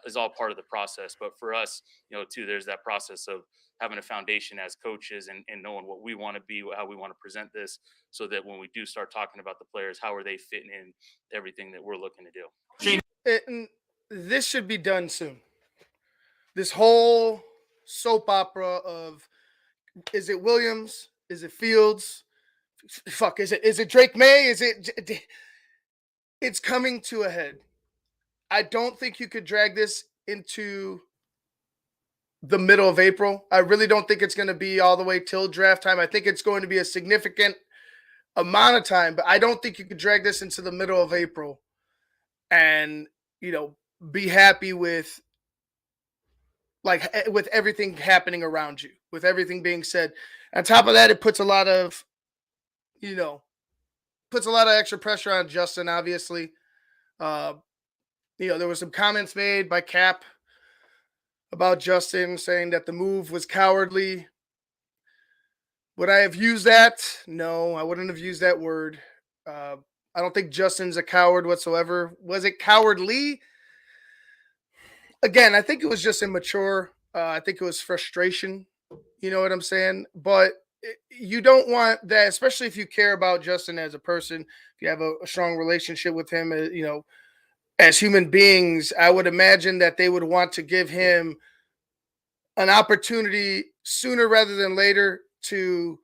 is all part of the process. But for us, too, there's that process of having a foundation as coaches and knowing what we want to be, how we want to present this, so that when we do start talking about the players, how are they fitting in everything that we're looking to do. And this should be done soon. This whole soap opera of, is it Williams? Is it Fields? Fuck, is it Drake May? It's coming to a head. I don't think you could drag this into the middle of April. I really don't think it's going to be all the way till draft time. I think it's going to be a significant amount of time, but I don't think you could drag this into the middle of April and, be happy with with everything happening around you, with everything being said. On top of that, it puts a lot of, extra pressure on Justin, obviously. There was some comments made by Cap about Justin saying that the move was cowardly. Would I have used that? No, I wouldn't have used that word. I don't think Justin's a coward whatsoever. Was it cowardly? Again, I think it was just immature. I think it was frustration. You know what I'm saying? But you don't want that, especially if you care about Justin as a person, if you have a strong relationship with him, as human beings. I would imagine that they would want to give him an opportunity sooner rather than later to,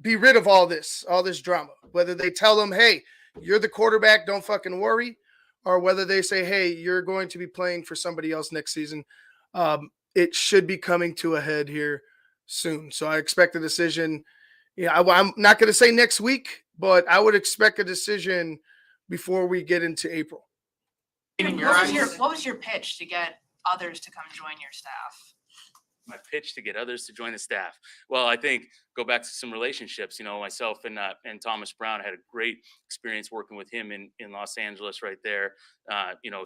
be rid of all this drama. Whether they tell him, hey, you're the quarterback, don't fucking worry, or whether they say, hey, you're going to be playing for somebody else next season. It should be coming to a head here soon. So I expect a decision. I'm not going to say next week, but I would expect a decision before we get into April. What was your pitch to get others to come join your staff? My pitch to get others to join the staff. Well, I think go back to some relationships. Myself and Thomas Brown had a great experience working with him in Los Angeles right there.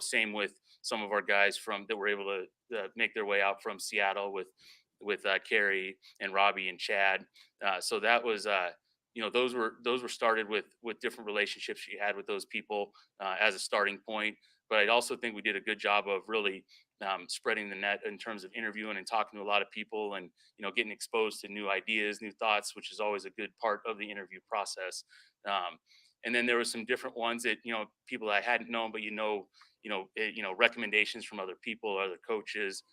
Same with some of our guys that were able to make their way out from Seattle with Kerry and Robbie and Chad. So that was those were started with different relationships you had with those people as a starting point. But I also think we did a good job of really spreading the net in terms of interviewing and talking to a lot of people and, getting exposed to new ideas, new thoughts, which is always a good part of the interview process. And then there were some different ones that, people I hadn't known, but, recommendations from other people, other coaches,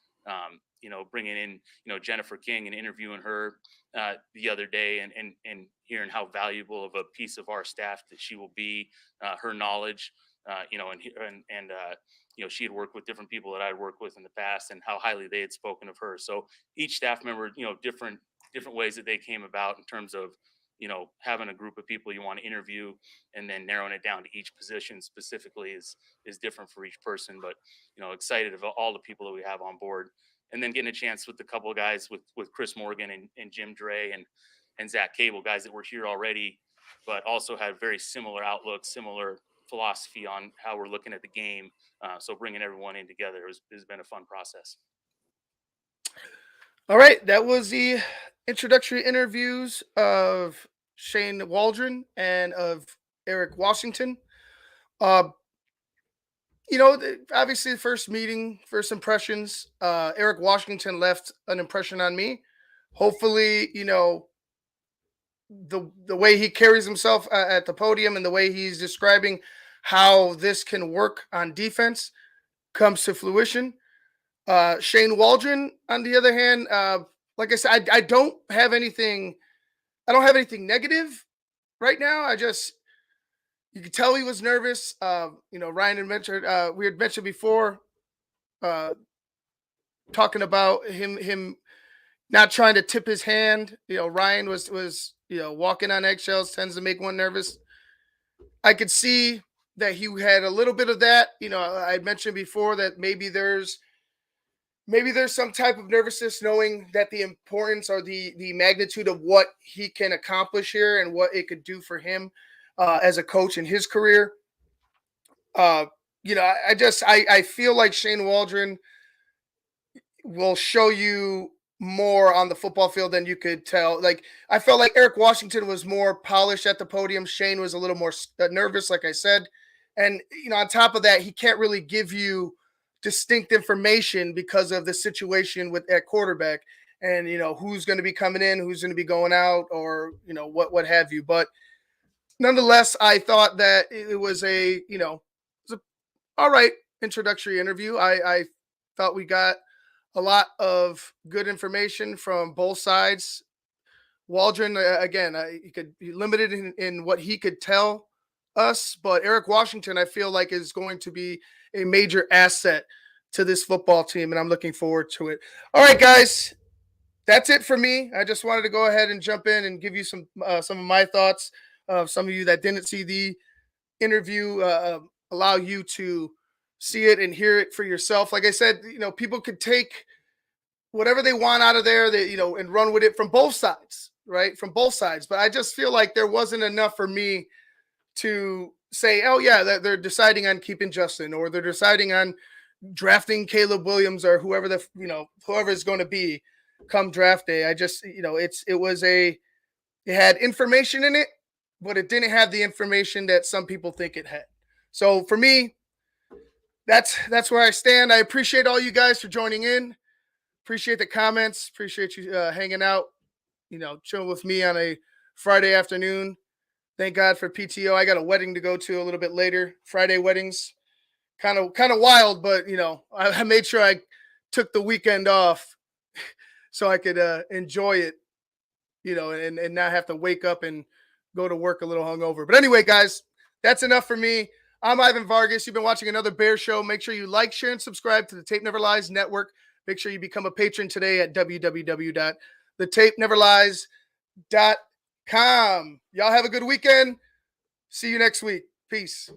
bringing in, Jennifer King and interviewing her the other day and hearing how valuable of a piece of our staff that she will be, her knowledge, she had worked with different people that I'd worked with in the past and how highly they had spoken of her. So each staff member, different ways that they came about in terms of, having a group of people you want to interview and then narrowing it down to each position specifically is different for each person. But, excited about all the people that we have on board, and then getting a chance with a couple of guys with Chris Morgan and Jim Dre and Zach Cable, guys that were here already, but also had very similar outlooks, similar philosophy on how we're looking at the game. So bringing everyone in together has been a fun process. All right, that was the introductory interviews of Shane Waldron and of Eric Washington. Uh, obviously, the first meeting, first impressions. Eric Washington left an impression on me. Hopefully, the way he carries himself at the podium and the way he's describing how this can work on defense comes to fruition. Shane Waldron, on the other hand, like I said, I don't have anything. I don't have anything negative right now. You could tell he was nervous. Ryan had mentioned, we had mentioned before, uh, talking about him not trying to tip his hand. Ryan was walking on eggshells, tends to make one nervous. I could see that he had a little bit of that. I had mentioned before that maybe there's some type of nervousness knowing that the importance or the magnitude of what he can accomplish here and what it could do for him as a coach in his career. uh I feel like Shane Waldron will show you more on the football field than you could tell. Like, I felt like Eric Washington was more polished at the podium. Shane was a little more nervous, like I said. And, on top of that, he can't really give you distinct information because of the situation with at quarterback and, who's going to be coming in, who's going to be going out, or, what have you. But nonetheless, I thought that it was all right introductory interview. I felt we got a lot of good information from both sides. Waldron, again, he could be limited in what he could tell us, but Eric Washington, I feel like, is going to be a major asset to this football team, and I'm looking forward to it. All right, guys, that's it for me. I just wanted to go ahead and jump in and give you some of my thoughts. Some of you that didn't see the interview, allow you to see it and hear it for yourself. Like I said, people could take whatever they want out of there, and run with it from both sides, right? From both sides. But I just feel like there wasn't enough for me to say, oh yeah, they're deciding on keeping Justin, or they're deciding on drafting Caleb Williams, or whoever is going to be come draft day. I just, it had information in it, but it didn't have the information that some people think it had. So for me, that's where I stand. I appreciate all you guys for joining in. Appreciate the comments. Appreciate you hanging out, chilling with me on a Friday afternoon. Thank God for PTO. I got a wedding to go to a little bit later. Friday weddings, kind of wild, but I made sure I took the weekend off so I could enjoy it, and not have to wake up and go to work a little hungover. But anyway, guys, that's enough for me. I'm Ivan Vargas. You've been watching another Bear Show. Make sure you like, share, and subscribe to the Tape Never Lies Network. Make sure you become a patron today at www.thetapeneverlies.com. Y'all have a good weekend. See you next week. Peace.